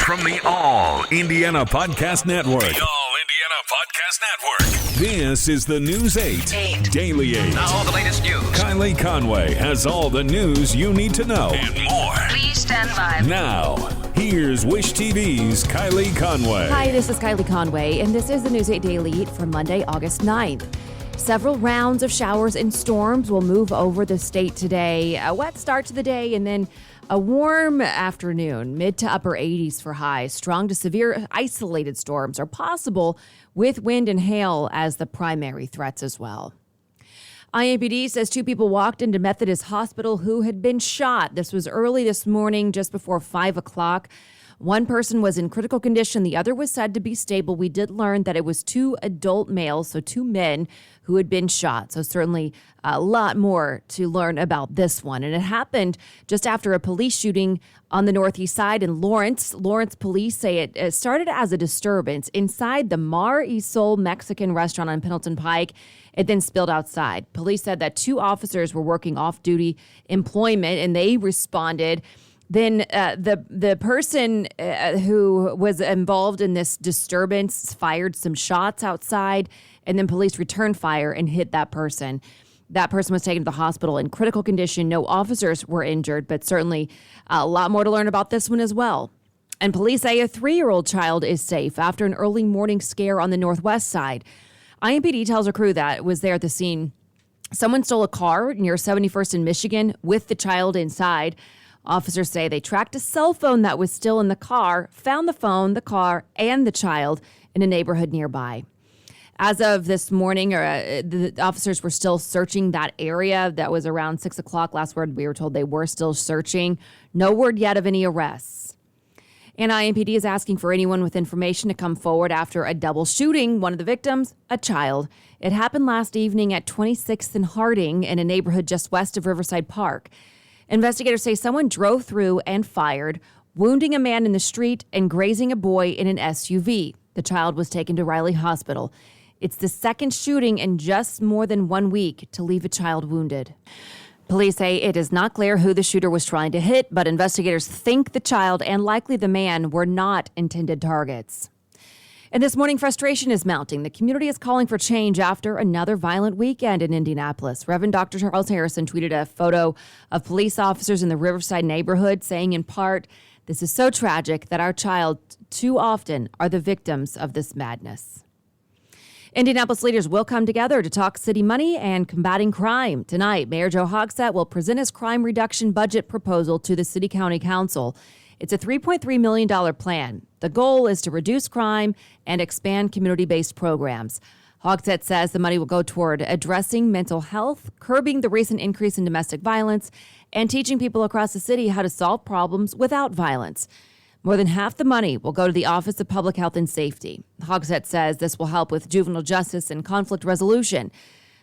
From the All Indiana Podcast Network. The All Indiana Podcast Network. This is the News 8 Daily 8. Now all the latest news. Kylie Conway has all the news you need to know. And more. Please stand by. Now, here's Wish TV's Kylie Conway. Hi, this is Kylie Conway, and this is the News 8 Daily 8 for Monday, August 9th. Several rounds of showers and storms will move over the state today. A wet start to the day and then a warm afternoon, mid to upper 80s for highs. Strong to severe isolated storms are possible with wind and hail as the primary threats as well. IMPD says 2 people walked into Methodist Hospital who had been shot. This was early this morning, just before 5 o'clock. One person was in critical condition. The other was said to be stable. We did learn that it was 2 adult males, so 2 men who had been shot. So certainly a lot more to learn about this one. And it happened just after a police shooting on the northeast side in Lawrence. Lawrence police say it started as a disturbance inside the Mar y Sol Mexican restaurant on Pendleton Pike. It then spilled outside. Police said that 2 officers were working off-duty employment and they responded. Then the person who was involved in this disturbance fired some shots outside, and then police returned fire and hit that person. That person was taken to the hospital in critical condition. No officers were injured, but certainly a lot more to learn about this one as well. And police say a 3-year-old child is safe after an early morning scare on the northwest side. IMPD tells a crew that was there at the scene. Someone stole a car near 71st in Michigan with the child inside. Officers say they tracked a cell phone that was still in the car, found the phone, the car, and the child in a neighborhood nearby. As of this morning, the officers were still searching that area. That was around 6 o'clock. Last word, we were told they were still searching. No word yet of any arrests. And IMPD is asking for anyone with information to come forward after a double shooting. One of the victims, a child. It happened last evening at 26th and Harding in a neighborhood just west of Riverside Park. Investigators say someone drove through and fired, wounding a man in the street and grazing a boy in an SUV. The child was taken to Riley Hospital. It's the second shooting in just more than 1 week to leave a child wounded. Police say it is not clear who the shooter was trying to hit, but investigators think the child and likely the man were not intended targets. And this morning, frustration is mounting. The community is calling for change after another violent weekend in Indianapolis. Reverend Dr. Charles Harrison tweeted a photo of police officers in the Riverside neighborhood, saying in part, "This is so tragic that our child too often are the victims of this madness." Indianapolis leaders will come together to talk city money and combating crime. Tonight, Mayor Joe Hogsett will present his crime reduction budget proposal to the City County Council. It's a $3.3 million plan. The goal is to reduce crime and expand community-based programs. Hogsett says the money will go toward addressing mental health, curbing the recent increase in domestic violence, and teaching people across the city how to solve problems without violence. More than half the money will go to the Office of Public Health and Safety. Hogsett says this will help with juvenile justice and conflict resolution.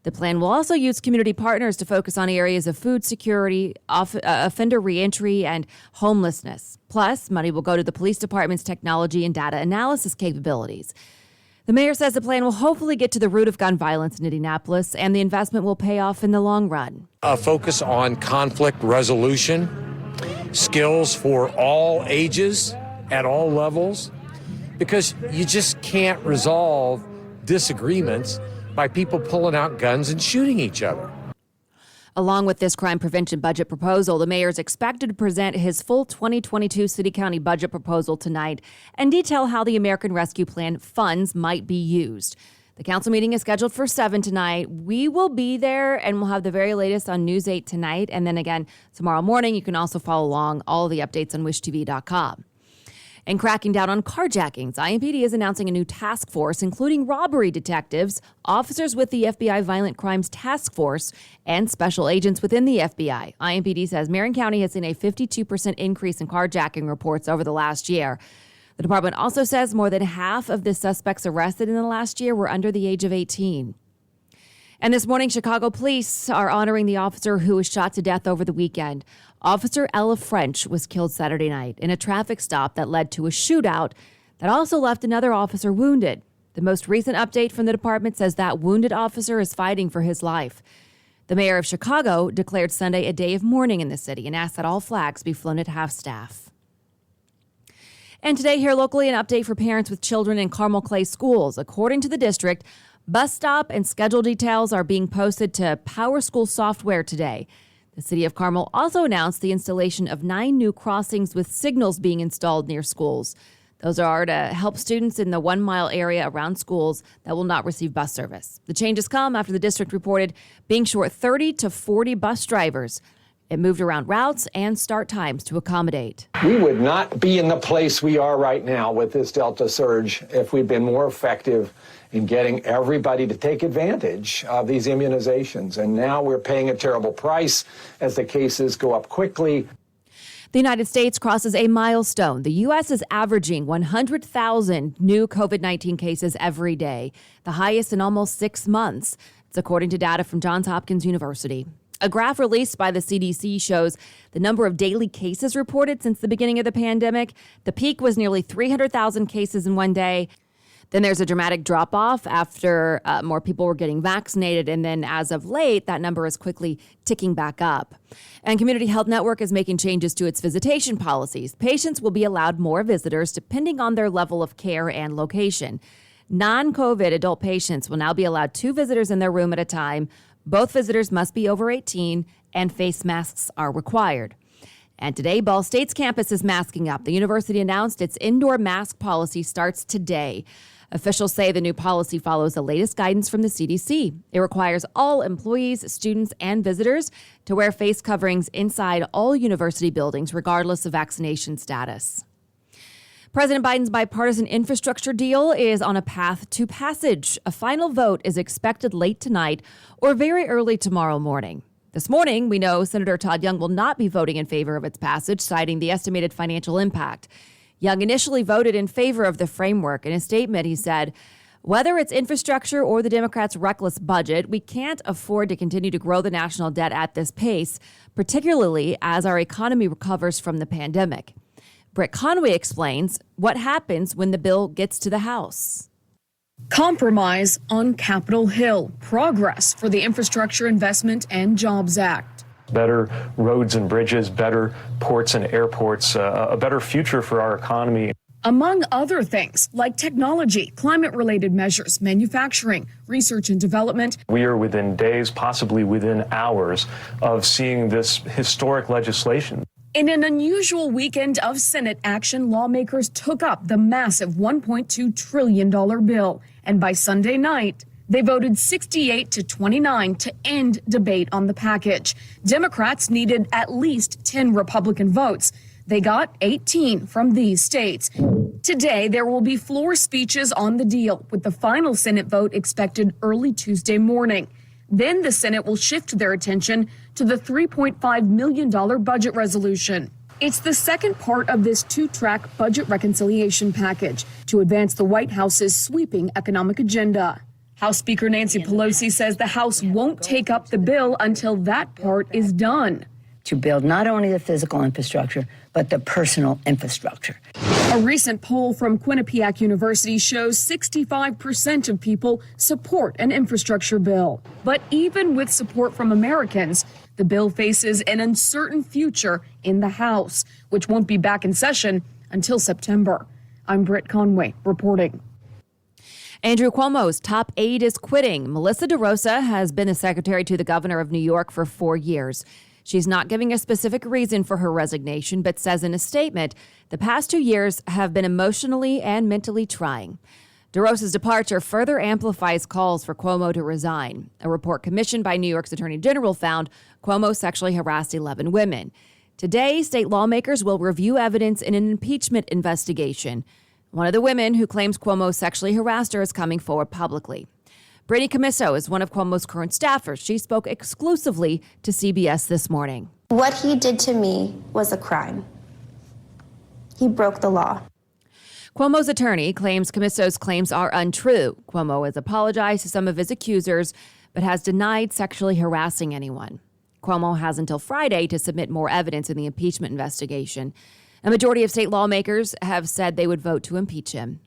The plan will also use community partners to focus on areas of food security, offender reentry, and homelessness. Plus, money will go to the police department's technology and data analysis capabilities. The mayor says the plan will hopefully get to the root of gun violence in Indianapolis, and the investment will pay off in the long run. A focus on conflict resolution, skills for all ages, at all levels, because you just can't resolve disagreements by people pulling out guns and shooting each other. Along with this crime prevention budget proposal, the mayor is expected to present his full 2022 city-county budget proposal tonight and detail how the American Rescue Plan funds might be used. The council meeting is scheduled for 7 tonight. We will be there, and we'll have the very latest on News 8 tonight. And then again, tomorrow morning, you can also follow along all the updates on wishtv.com. And cracking down on carjackings, IMPD is announcing a new task force, including robbery detectives, officers with the FBI Violent Crimes Task Force, and special agents within the FBI. IMPD says Marion County has seen a 52% increase in carjacking reports over the last year. The department also says more than half of the suspects arrested in the last year were under the age of 18. And this morning, Chicago police are honoring the officer who was shot to death over the weekend. Officer Ella French was killed Saturday night in a traffic stop that led to a shootout that also left another officer wounded. The most recent update from the department says that wounded officer is fighting for his life. The mayor of Chicago declared Sunday a day of mourning in the city and asked that all flags be flown at half-staff. And today here locally, an update for parents with children in Carmel Clay schools. According to the district, bus stop and schedule details are being posted to Power School software today. The city of Carmel also announced the installation of 9 new crossings with signals being installed near schools. Those are to help students in the 1-mile area around schools that will not receive bus service. The changes come after the district reported being short 30 to 40 bus drivers. It moved around routes and start times to accommodate. We would not be in the place we are right now with this Delta surge if we'd been more effective in getting everybody to take advantage of these immunizations. And now we're paying a terrible price as the cases go up quickly. The United States crosses a milestone. The U.S. is averaging 100,000 new COVID-19 cases every day, the highest in almost 6 months. It's according to data from Johns Hopkins University. A graph released by the CDC shows the number of daily cases reported since the beginning of the pandemic. The peak was nearly 300,000 cases in one day. Then there's a dramatic drop-off after more people were getting vaccinated. And then as of late, that number is quickly ticking back up. And Community Health Network is making changes to its visitation policies. Patients will be allowed more visitors depending on their level of care and location. Non-COVID adult patients will now be allowed 2 visitors in their room at a time. Both visitors must be over 18, and face masks are required. And today, Ball State's campus is masking up. The university announced its indoor mask policy starts today. Officials say the new policy follows the latest guidance from the CDC. It requires all employees, students, and visitors to wear face coverings inside all university buildings, regardless of vaccination status. President Biden's bipartisan infrastructure deal is on a path to passage. A final vote is expected late tonight or very early tomorrow morning. This morning, we know Senator Todd Young will not be voting in favor of its passage, citing the estimated financial impact. Young initially voted in favor of the framework. In a statement, he said, "Whether it's infrastructure or the Democrats' reckless budget, we can't afford to continue to grow the national debt at this pace, particularly as our economy recovers from the pandemic." Britt Conway explains what happens when the bill gets to the House. Compromise on Capitol Hill. Progress for the Infrastructure Investment and Jobs Act. Better roads and bridges, better ports and airports, a better future for our economy. Among other things like technology, climate-related measures, manufacturing, research and development. We are within days, possibly within hours, of seeing this historic legislation. In an unusual weekend of Senate action, lawmakers took up the massive $1.2 trillion bill. And by Sunday night, they voted 68 to 29 to end debate on the package. Democrats needed at least 10 Republican votes. They got 18 from these states. Today, there will be floor speeches on the deal, with the final Senate vote expected early Tuesday morning. Then the Senate will shift their attention to the $3.5 million budget resolution. It's the second part of this 2-track budget reconciliation package to advance the White House's sweeping economic agenda. House Speaker Nancy Pelosi says the House won't take up the bill until that part is done. To build not only the physical infrastructure, but the personal infrastructure. A recent poll from Quinnipiac University shows 65% of people support an infrastructure bill. But even with support from Americans, the bill faces an uncertain future in the House, which won't be back in session until September. I'm Britt Conway reporting. Andrew Cuomo's top aide is quitting. Melissa DeRosa has been the secretary to the governor of New York for 4 years. She's not giving a specific reason for her resignation, but says in a statement, the past 2 years have been emotionally and mentally trying. DeRosa's departure further amplifies calls for Cuomo to resign. A report commissioned by New York's Attorney General found Cuomo sexually harassed 11 women. Today, state lawmakers will review evidence in an impeachment investigation. One of the women who claims Cuomo sexually harassed her is coming forward publicly. Brittany Camiso is one of Cuomo's current staffers. She spoke exclusively to CBS this morning. What he did to me was a crime. He broke the law. Cuomo's attorney claims Camiso's claims are untrue. Cuomo has apologized to some of his accusers, but has denied sexually harassing anyone. Cuomo has until Friday to submit more evidence in the impeachment investigation. A majority of state lawmakers have said they would vote to impeach him.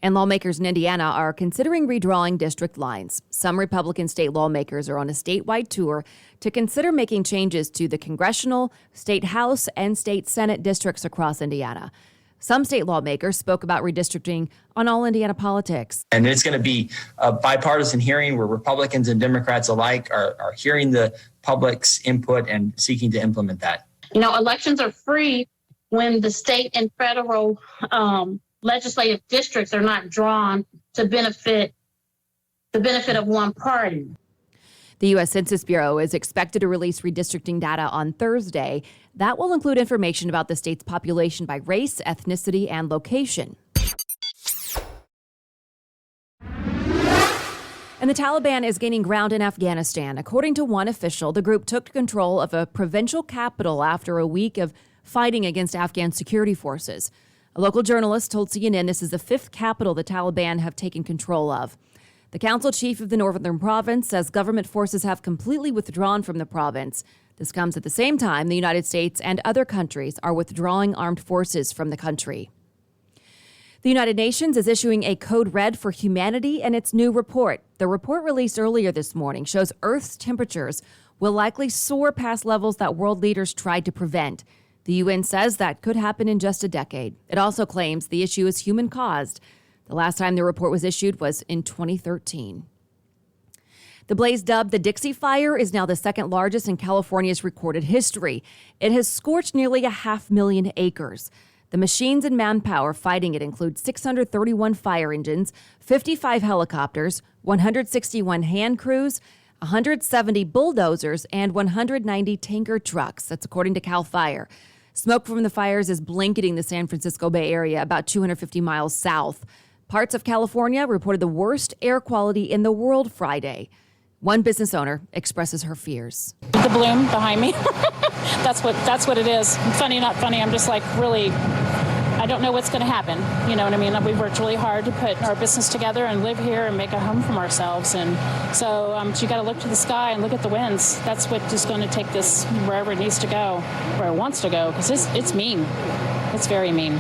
And lawmakers in Indiana are considering redrawing district lines. Some Republican state lawmakers are on a statewide tour to consider making changes to the congressional, state house, and state senate districts across Indiana. Some state lawmakers spoke about redistricting on All Indiana Politics. And it's going to be a bipartisan hearing where Republicans and Democrats alike are hearing the public's input and seeking to implement that. You know, elections are free when the state and federal legislative districts are not drawn to benefit of one party. The U.S. Census Bureau is expected to release redistricting data on Thursday. That will include information about the state's population by race, ethnicity, and location. And the Taliban is gaining ground in Afghanistan. According to one official, the group took control of a provincial capital after a week of fighting against Afghan security forces. A local journalist told CNN this is the fifth capital the Taliban have taken control of. The council chief of the northern province says government forces have completely withdrawn from the province. This comes at the same time the United States and other countries are withdrawing armed forces from the country. The United Nations is issuing a code red for humanity in its new report. The report released earlier this morning shows Earth's temperatures will likely soar past levels that world leaders tried to prevent. The UN says that could happen in just a decade. It also claims the issue is human-caused. The last time the report was issued was in 2013. The blaze dubbed the Dixie Fire is now the second largest in California's recorded history. It has scorched nearly 500,000 acres. The machines and manpower fighting it include 631 fire engines, 55 helicopters, 161 hand crews, 170 bulldozers, and 190 tanker trucks. That's according to CAL FIRE. Smoke from the fires is blanketing the San Francisco Bay Area about 250 miles south. Parts of California reported the worst air quality in the world Friday. One business owner expresses her fears. The bloom behind me, that's what it is. Funny, not funny. I'm just like, really, I don't know what's going to happen. You know what I mean? We worked really hard to put our business together and live here and make a home for ourselves. And so you got to look to the sky and look at the winds. That's what is going to take this wherever it needs to go, where it wants to go, because it's mean. It's very mean.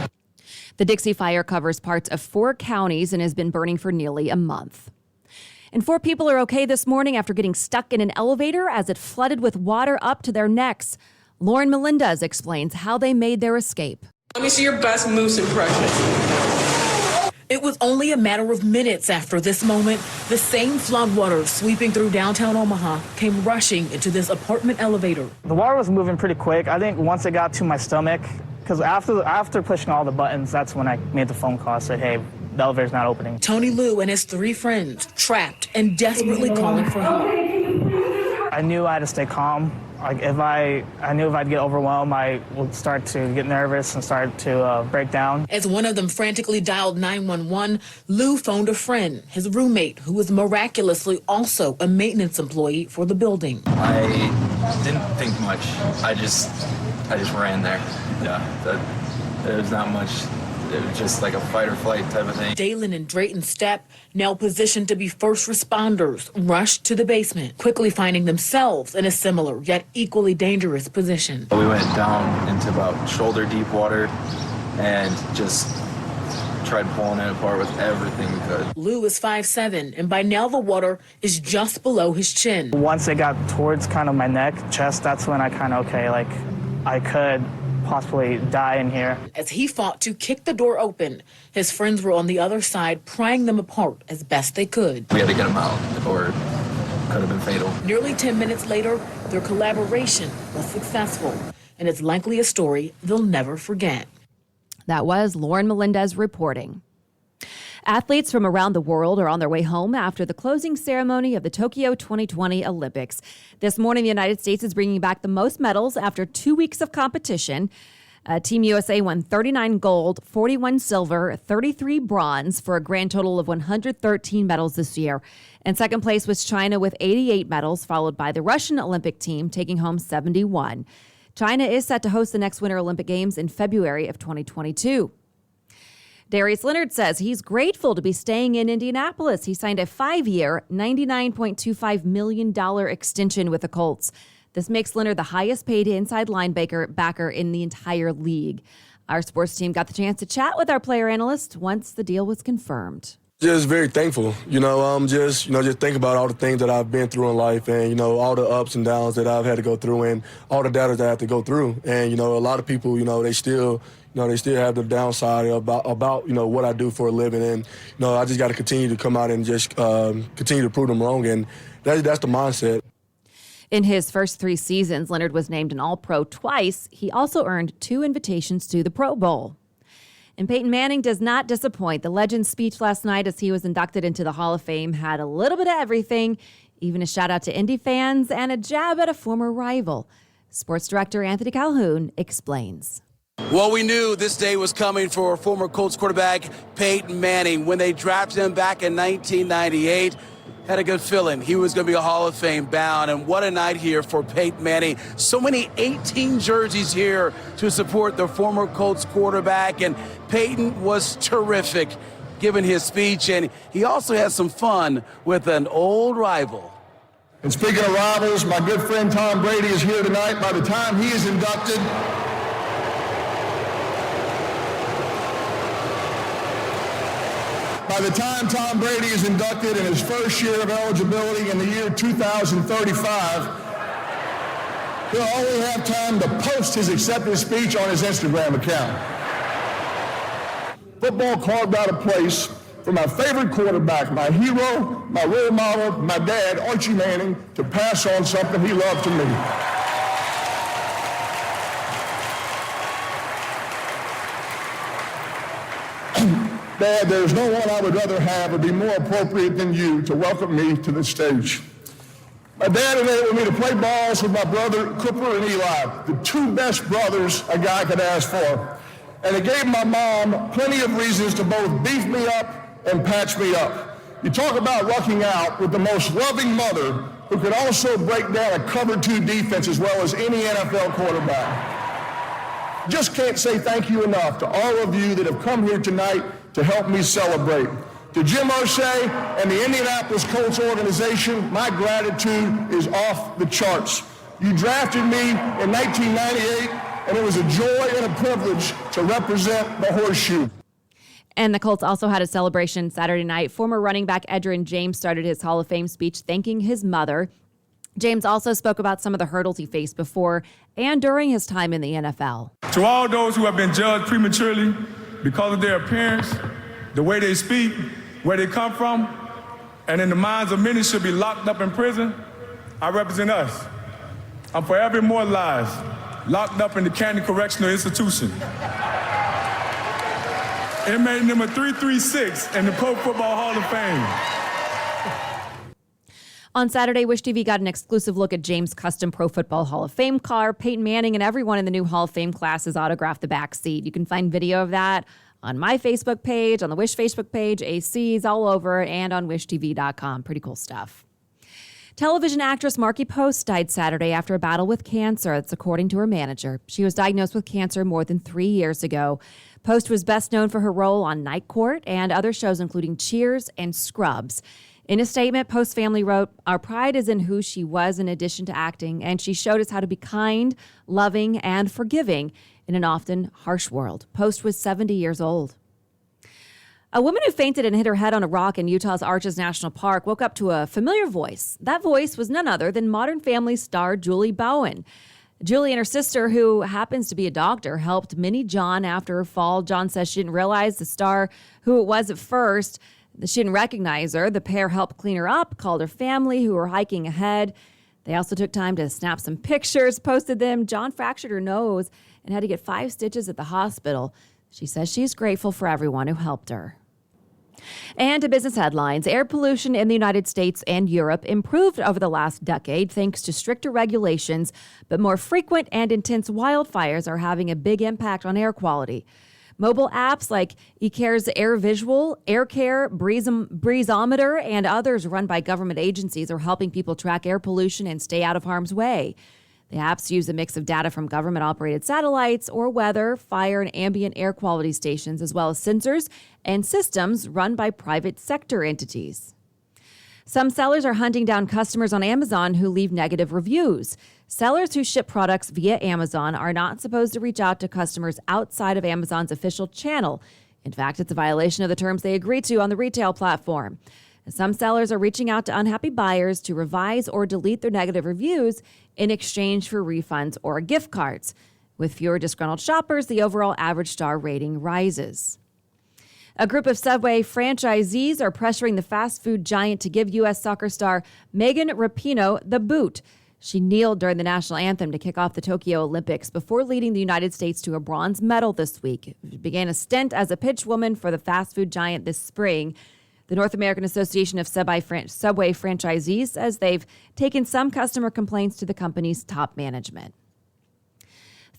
The Dixie Fire covers parts of 4 counties and has been burning for nearly a month. And 4 people are okay this morning after getting stuck in an elevator as it flooded with water up to their necks. Lauren Melendez explains how they made their escape. Let me see your best moose impression. It was only a matter of minutes after this moment, the same floodwaters sweeping through downtown Omaha came rushing into this apartment elevator. The water was moving pretty quick. I think once it got to my stomach, because after pushing all the buttons, that's when I made the phone call, said, hey, the elevator's not opening. Tony Liu and his 3 friends trapped and desperately calling for help. I knew I had to stay calm. Like I knew if I'd get overwhelmed, I would start to get nervous and start to break down. As one of them frantically dialed 911, Lou phoned a friend, his roommate, who was miraculously also a maintenance employee for the building. I didn't think much. I just ran there. Yeah, there was not much. It was just like a fight or flight type of thing. Dalen and Drayton Stepp, now positioned to be first responders, rushed to the basement, quickly finding themselves in a similar yet equally dangerous position. We went down into about shoulder deep water and just tried pulling it apart with everything we could. Lou is 5'7", and by now the water is just below his chin. Once it got towards kind of my neck, chest, that's when I kind of, I could possibly die in here. As he fought to kick the door open, his friends were on the other side, prying them apart as best they could. We had to get them out, or it could have been fatal. Nearly 10 minutes later, their collaboration was successful, and it's likely a story they'll never forget. That was Lauren Melendez reporting. Athletes from around the world are on their way home after the closing ceremony of the Tokyo 2020 Olympics. This morning, the United States is bringing back the most medals after 2 weeks of competition. Team USA won 39 gold, 41 silver, 33 bronze for a grand total of 113 medals this year. And second place was China with 88 medals, followed by the Russian Olympic team taking home 71. China is set to host the next Winter Olympic Games in February of 2022. Darius Leonard says he's grateful to be staying in Indianapolis. He signed a 5-year, $99.25 million extension with the Colts. This makes Leonard the highest paid inside linebacker in the entire league. Our sports team got the chance to chat with our player analyst once the deal was confirmed. Just very thankful, just think about all the things that I've been through in life and, all the ups and downs that I've had to go through and all the data that I have to go through. And, a lot of people, they still have the downside about what I do for a living. And, I just got to continue to come out and just continue to prove them wrong. And that's the mindset. In his first 3 seasons, Leonard was named an All-Pro twice. He also earned 2 invitations to the Pro Bowl. And Peyton Manning does not disappoint. The legend's speech last night as he was inducted into the Hall of Fame had a little bit of everything, even a shout out to Indy fans and a jab at a former rival. Sports director Anthony Calhoun explains. Well, we knew this day was coming for former Colts quarterback Peyton Manning. When they drafted him back in 1998, had a good feeling he was going to be a Hall of Fame bound. And what a night here for Peyton Manning. So many 18 jerseys here to support the former Colts quarterback. And Peyton was terrific giving his speech. And he also had some fun with an old rival. And speaking of rivals, my good friend Tom Brady is here tonight. By the time he is inducted, by the time Tom Brady is inducted in his first year of eligibility in the year 2035, he'll only have time to post his acceptance speech on his Instagram account. Football carved out a place for my favorite quarterback, my hero, my role model, my dad, Archie Manning, to pass on something he loved to me. Dad, there's no one I would rather have or be more appropriate than you to welcome me to the stage. My dad enabled me to play balls with my brother Cooper and Eli, the 2 best brothers a guy could ask for. And it gave my mom plenty of reasons to both beef me up and patch me up. You talk about lucking out with the most loving mother who could also break down a cover 2 defense as well as any NFL quarterback. Just can't say thank you enough to all of you that have come here tonight to help me celebrate. To Jim O'Shea and the Indianapolis Colts organization, my gratitude is off the charts. You drafted me in 1998, and it was a joy and a privilege to represent the horseshoe. And the Colts also had a celebration Saturday night. Former running back Edgerrin James started his Hall of Fame speech thanking his mother. James also spoke about some of the hurdles he faced before and during his time in the NFL. To all those who have been judged prematurely because of their appearance, the way they speak, where they come from, and in the minds of many should be locked up in prison, I represent us. I'm forever immortalized, locked up in the Canton Correctional Institution. Inmate number 336 in the Pro Football Hall of Fame. On Saturday, Wish TV got an exclusive look at James' custom Pro Football Hall of Fame car. Peyton Manning and everyone in the new Hall of Fame class has autographed the back seat. You can find video of that on my Facebook page, on the Wish Facebook page, AC's all over, and on wishtv.com. Pretty cool stuff. Television actress Markie Post died Saturday after a battle with cancer. That's according to her manager. She was diagnosed with cancer more than 3 years ago. Post was best known for her role on Night Court and other shows including Cheers and Scrubs. In a statement, Post's family wrote, "Our pride is in who she was in addition to acting, and she showed us how to be kind, loving, and forgiving in an often harsh world." Post was 70 years old. A woman who fainted and hit her head on a rock in Utah's Arches National Park woke up to a familiar voice. That voice was none other than Modern Family star Julie Bowen. Julie and her sister, who happens to be a doctor, helped Minnie John after her fall. John says she didn't realize the star who it was at first. She didn't recognize her. The pair helped clean her up, called her family who were hiking ahead. They also took time to snap some pictures, posted them. John fractured her nose and had to get 5 stitches at the hospital. She says she's grateful for everyone who helped her. And to business headlines, air pollution in the United States and Europe improved over the last decade thanks to stricter regulations, but more frequent and intense wildfires are having a big impact on air quality. Mobile apps like eCare's Air Visual, AirCare, Breezometer, and others run by government agencies are helping people track air pollution and stay out of harm's way. The apps use a mix of data from government-operated satellites or weather, fire, and ambient air quality stations, as well as sensors and systems run by private sector entities. Some sellers are hunting down customers on Amazon who leave negative reviews. Sellers who ship products via Amazon are not supposed to reach out to customers outside of Amazon's official channel In fact, it's a violation of the terms they agreed to on the retail platform. Some sellers are reaching out to unhappy buyers to revise or delete their negative reviews in exchange for refunds or gift cards. With fewer disgruntled shoppers, the overall average star rating rises. A group of Subway franchisees are pressuring the fast food giant to give U.S. soccer star Megan Rapinoe the boot. She kneeled during the national anthem to kick off the Tokyo Olympics before leading the United States to a bronze medal this week. She began a stint as a pitch woman for the fast food giant this spring. The North American Association of Subway franchisees says they've taken some customer complaints to the company's top management.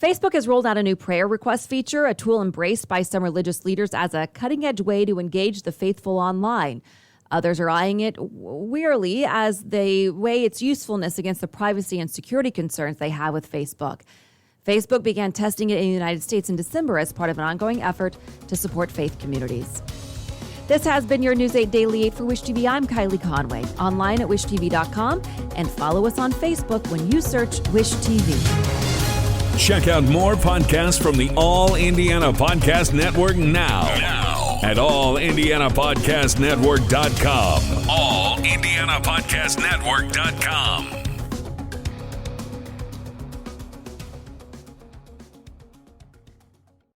Facebook has rolled out a new prayer request feature, a tool embraced by some religious leaders as a cutting-edge way to engage the faithful online. Others are eyeing it wearily as they weigh its usefulness against the privacy and security concerns they have with Facebook. Facebook began testing it in the United States in December as part of an ongoing effort to support faith communities. This has been your News 8 Daily 8 for Wish TV. I'm Kylie Conway, online at wishtv.com, and follow us on Facebook when you search Wish TV. Check out more podcasts from the All Indiana Podcast Network now at allindianapodcastnetwork.com. allindianapodcastnetwork.com.